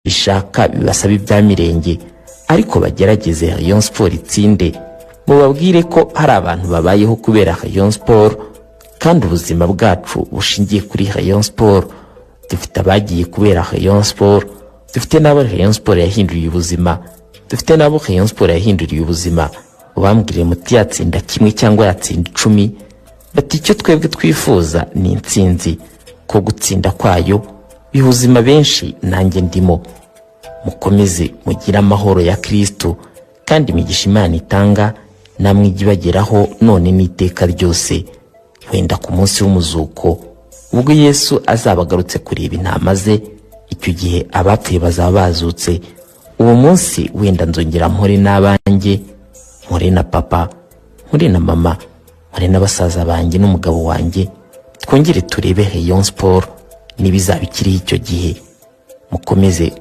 bishaka bibasaba ibya mirenge, ariko bagerageze Rayon Sport itsinde. Mubabwire ko hari abantu babayeho kubera Rayon Sport, kandi ubuzima bwacu bushingiye kuri Rayon Sport. Dufite abagiye kubera Rayon Sport, dufite n'abo Rayon Sport yahinduriye ubuzima, dufite n'abo Rayon Sport yahinduriye ubuzima. Ubambwire muti yatsinda kimwe cyangwa yatsinda 10, bati icyo twebwe twifuza ni intsinzi, ko gutsinda kwayo bihuzima benshi nanjye ndimo. Mukomeze mugira amahoro ya Kristo, kandi imigisha Imana itanga namwe igibageraho none n'iteka ryose. Wenda ku munsi w'umuzuko, ubwo Yesu azabagarutse kureba intama ze, icyo gihe abapfuye bazaba bazutse. Uwo munsi wenda nzongera mpore n'abanjye, mpore na papa, mpore na mama, mpore n'abasaza banjye n'umugabo wanjye, twongere turebe Rayon Sport n'ibizabikiriho icyo gihe. Mukomeze